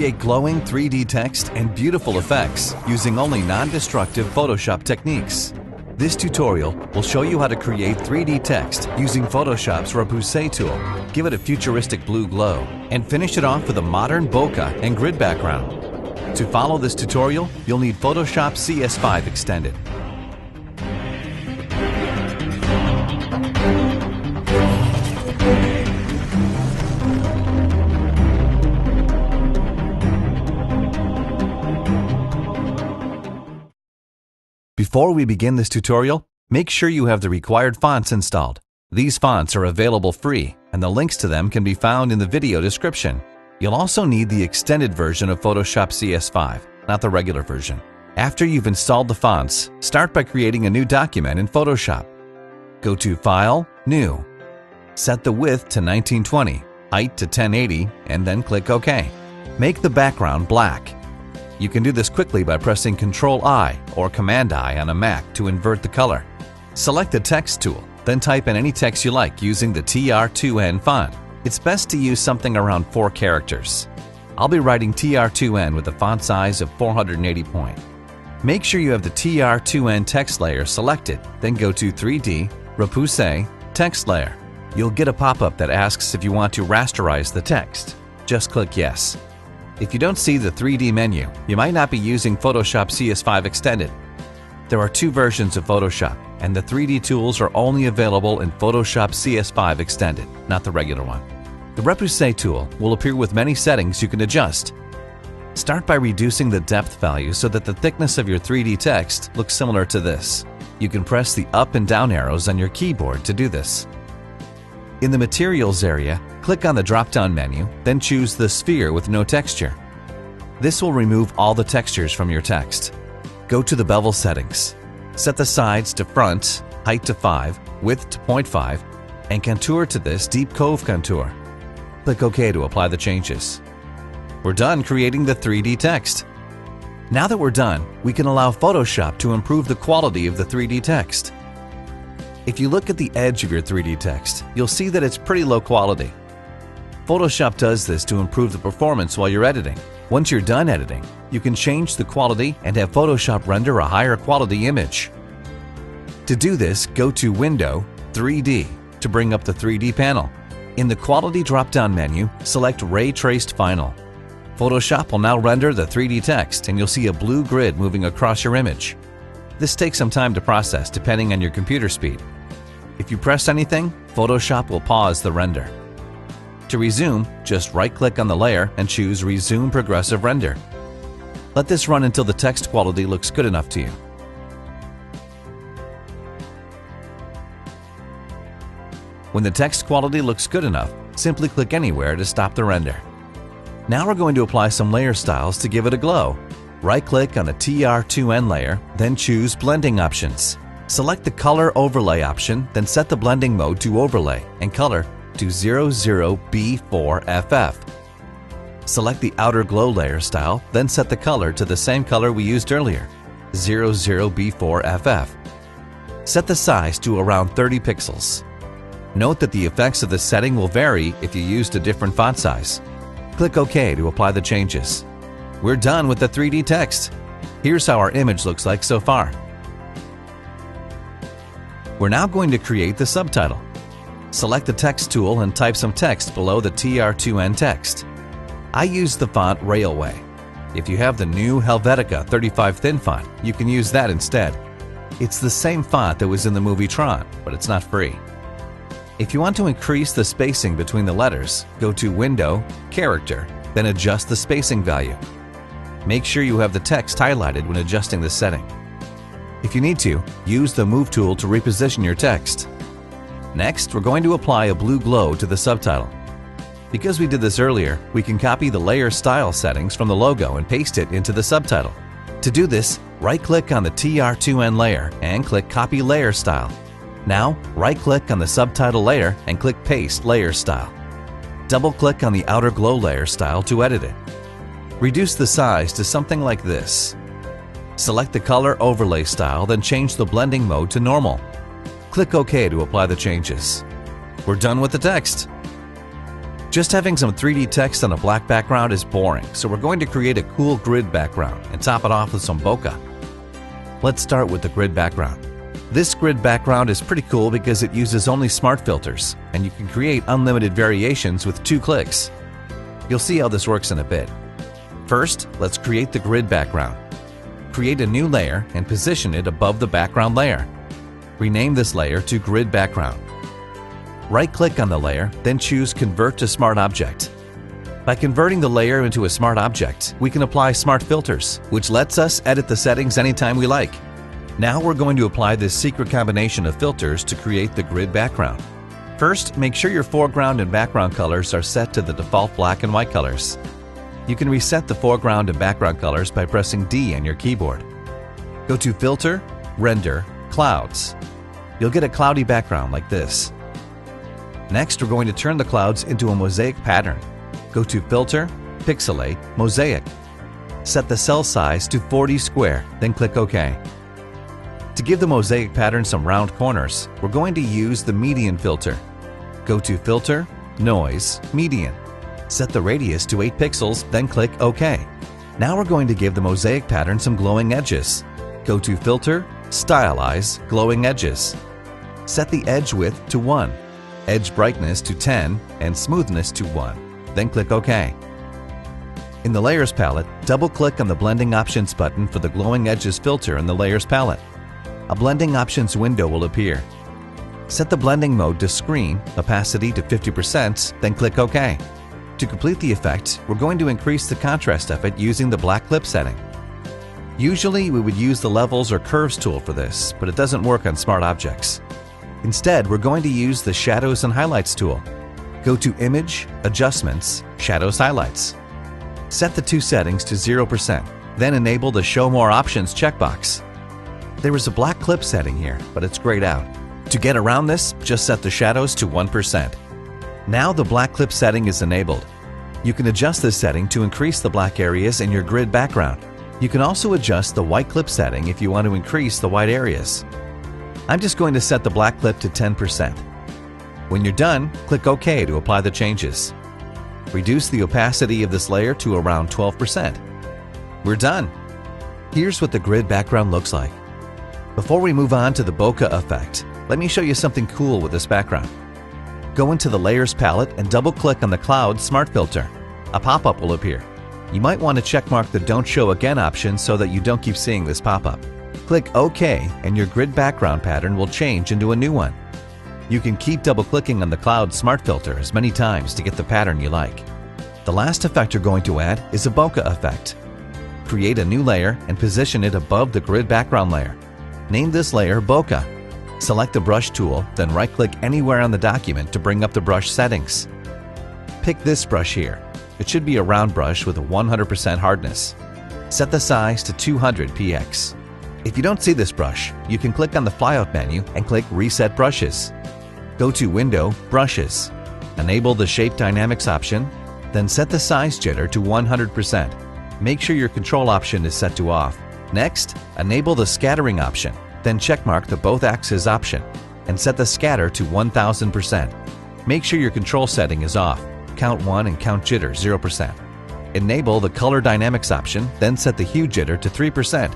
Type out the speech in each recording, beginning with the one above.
Create glowing 3D text and beautiful effects using only non-destructive Photoshop techniques. This tutorial will show you how to create 3D text using Photoshop's Repoussé tool, give it a futuristic blue glow, and finish it off with a modern bokeh and grid background. To follow this tutorial, you'll need Photoshop CS5 Extended. Before we begin this tutorial, make sure you have the required fonts installed. These fonts are available free, and the links to them can be found in the video description. You'll also need the extended version of Photoshop CS5, not the regular version. After you've installed the fonts, start by creating a new document in Photoshop. Go to File, New. Set the width to 1920, height to 1080, and then click OK. Make the background black. You can do this quickly by pressing Ctrl-I or Command-I on a Mac to invert the color. Select the Text tool, then type in any text you like using the TR2N font. It's best to use something around 4 characters. I'll be writing TR2N with a font size of 480 point. Make sure you have the TR2N text layer selected, then go to 3D, Repoussé, Text Layer. You'll get a pop-up that asks if you want to rasterize the text. Just click Yes. If you don't see the 3D menu, you might not be using Photoshop CS5 Extended. There are 2 versions of Photoshop, and the 3D tools are only available in Photoshop CS5 Extended, not the regular one. The Repoussé tool will appear with many settings you can adjust. Start by reducing the depth value so that the thickness of your 3D text looks similar to this. You can press the up and down arrows on your keyboard to do this. In the Materials area, click on the drop-down menu, then choose the sphere with no texture. This will remove all the textures from your text. Go to the bevel settings. Set the sides to front, height to 5, width to 0.5, and contour to this deep cove contour. Click OK to apply the changes. We're done creating the 3D text. Now that we're done, we can allow Photoshop to improve the quality of the 3D text. If you look at the edge of your 3D text, you'll see that it's pretty low quality. Photoshop does this to improve the performance while you're editing. Once you're done editing, you can change the quality and have Photoshop render a higher quality image. To do this, go to Window, 3D to bring up the 3D panel. In the Quality drop-down menu, select Ray Traced Final. Photoshop will now render the 3D text, and you'll see a blue grid moving across your image. This takes some time to process depending on your computer speed. If you press anything, Photoshop will pause the render. To resume, just right-click on the layer and choose Resume Progressive Render. Let this run until the text quality looks good enough to you. When the text quality looks good enough, simply click anywhere to stop the render. Now we're going to apply some layer styles to give it a glow. Right-click on the TR2N layer, then choose Blending Options. Select the Color Overlay option, then set the blending mode to Overlay and color to 00B4FF. Select the Outer Glow layer style, then set the color to the same color we used earlier, 00B4FF. Set the size to around 30 pixels. Note that the effects of the setting will vary if you used a different font size. Click OK to apply the changes. We're done with the 3D text. Here's how our image looks like so far. We're now going to create the subtitle. Select the Text tool and type some text below the TR2N text. I use the font Railway. If you have the new Helvetica 35 thin font, you can use that instead. It's the same font that was in the movie Tron, but it's not free. If you want to increase the spacing between the letters, go to Window, Character, then adjust the spacing value. Make sure you have the text highlighted when adjusting this setting. If you need to, use the Move tool to reposition your text. Next, we're going to apply a blue glow to the subtitle. Because we did this earlier, we can copy the layer style settings from the logo and paste it into the subtitle. To do this, right-click on the TR2N layer and click Copy Layer Style. Now, right-click on the subtitle layer and click Paste Layer Style. Double-click on the Outer Glow layer style to edit it. Reduce the size to something like this. Select the Color Overlay style, then change the blending mode to Normal. Click OK to apply the changes. We're done with the text. Just having some 3D text on a black background is boring, so we're going to create a cool grid background and top it off with some bokeh. Let's start with the grid background. This grid background is pretty cool because it uses only smart filters, and you can create unlimited variations with 2 clicks. You'll see how this works in a bit. First, let's create the grid background. Create a new layer and position it above the background layer. Rename this layer to Grid Background. Right-click on the layer, then choose Convert to Smart Object. By converting the layer into a smart object, we can apply smart filters, which lets us edit the settings anytime we like. Now we're going to apply this secret combination of filters to create the grid background. First, make sure your foreground and background colors are set to the default black and white colors. You can reset the foreground and background colors by pressing D on your keyboard. Go to Filter, Render, Clouds. You'll get a cloudy background like this. Next, we're going to turn the clouds into a mosaic pattern. Go to Filter, Pixelate, Mosaic. Set the cell size to 40 square, then click OK. To give the mosaic pattern some round corners, we're going to use the Median filter. Go to Filter, Noise, Median. Set the radius to 8 pixels, then click OK. Now we're going to give the mosaic pattern some glowing edges. Go to Filter, Stylize, Glowing Edges. Set the edge width to 1. Edge brightness to 10, and smoothness to 1. Then click OK. In the Layers palette, double-click on the Blending Options button for the Glowing Edges filter in the Layers palette. A Blending Options window will appear. Set the blending mode to Screen, opacity to 50%, then click OK. To complete the effect, we're going to increase the contrast of it using the black clip setting. Usually, we would use the Levels or Curves tool for this, but it doesn't work on smart objects. Instead, we're going to use the Shadows and Highlights tool. Go to Image, Adjustments, Shadows Highlights. Set the 2 settings to 0%, then enable the Show More Options checkbox. There is a black clip setting here, but it's grayed out. To get around this, just set the shadows to 1%. Now the black clip setting is enabled. You can adjust this setting to increase the black areas in your grid background. You can also adjust the white clip setting if you want to increase the white areas. I'm just going to set the black clip to 10%. When you're done, click OK to apply the changes. Reduce the opacity of this layer to around 12%. We're done. Here's what the grid background looks like. Before we move on to the bokeh effect, let me show you something cool with this background. Go into the Layers palette and double-click on the Cloud Smart Filter. A pop-up will appear. You might want to checkmark the Don't Show Again option so that you don't keep seeing this pop-up. Click OK and your grid background pattern will change into a new one. You can keep double-clicking on the Cloud Smart Filter as many times to get the pattern you like. The last effect you're going to add is a bokeh effect. Create a new layer and position it above the grid background layer. Name this layer Bokeh. Select the Brush tool, then right-click anywhere on the document to bring up the brush settings. Pick this brush here. It should be a round brush with a 100% hardness. Set the size to 200 px. If you don't see this brush, you can click on the flyout menu and click Reset Brushes. Go to Window, Brushes. Enable the Shape Dynamics option, then set the size jitter to 100%. Make sure your control option is set to off. Next, enable the Scattering option, then checkmark the Both Axes option and set the scatter to 1000%. Make sure your control setting is off. Count 1 and count jitter 0%. Enable the Color Dynamics option, then set the Hue jitter to 3%.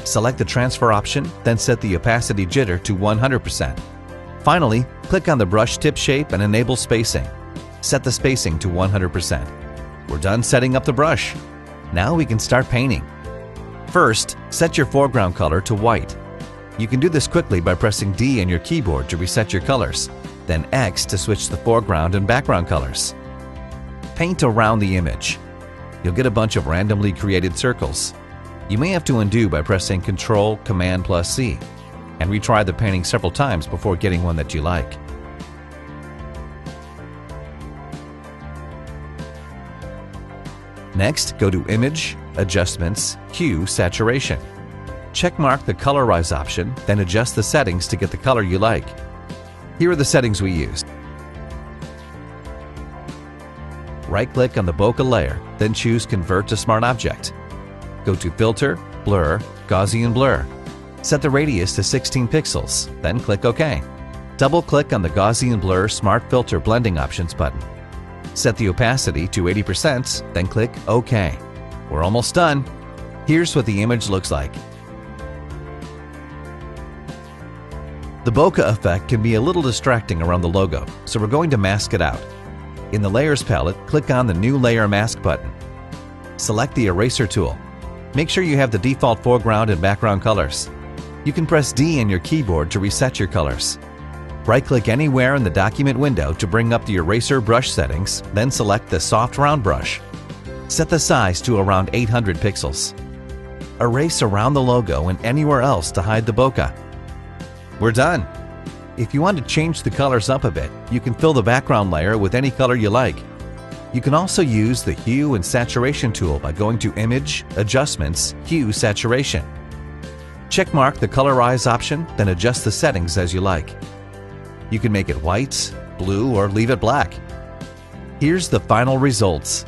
Select the Transfer option, then set the Opacity jitter to 100%. Finally, click on the brush tip shape and enable spacing. Set the spacing to 100%. We're done setting up the brush. Now we can start painting. First, set your foreground color to white. You can do this quickly by pressing D on your keyboard to reset your colors, then X to switch the foreground and background colors. Paint around the image. You'll get a bunch of randomly created circles. You may have to undo by pressing Ctrl, Command plus C, and retry the painting several times before getting one that you like. Next, go to Image, Adjustments, Hue, Saturation. Checkmark the Colorize option, then adjust the settings to get the color you like. Here are the settings we used. Right-click on the bokeh layer, then choose Convert to Smart Object. Go to Filter, Blur, Gaussian Blur. Set the radius to 16 pixels, then click OK. Double-click on the Gaussian Blur Smart Filter Blending Options button. Set the opacity to 80%, then click OK. We're almost done. Here's what the image looks like. The bokeh effect can be a little distracting around the logo, so we're going to mask it out. In the Layers palette, click on the New Layer Mask button. Select the Eraser tool. Make sure you have the default foreground and background colors. You can press D in your keyboard to reset your colors. Right-click anywhere in the document window to bring up the eraser brush settings, then select the soft round brush. Set the size to around 800 pixels. Erase around the logo and anywhere else to hide the bokeh. We're done! If you want to change the colors up a bit, you can fill the background layer with any color you like. You can also use the Hue and Saturation tool by going to Image, Adjustments, Hue, Saturation. Checkmark the Colorize option, then adjust the settings as you like. You can make it white, blue, or leave it black. Here's the final results.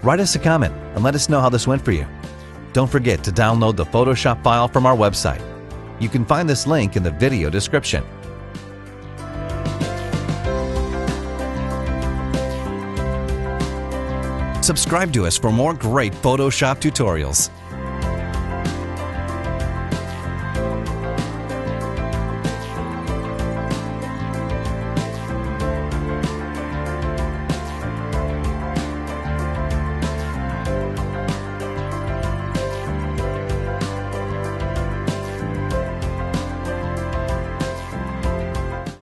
Write us a comment and let us know how this went for you. Don't forget to download the Photoshop file from our website. You can find this link in the video description. Subscribe to us for more great Photoshop tutorials.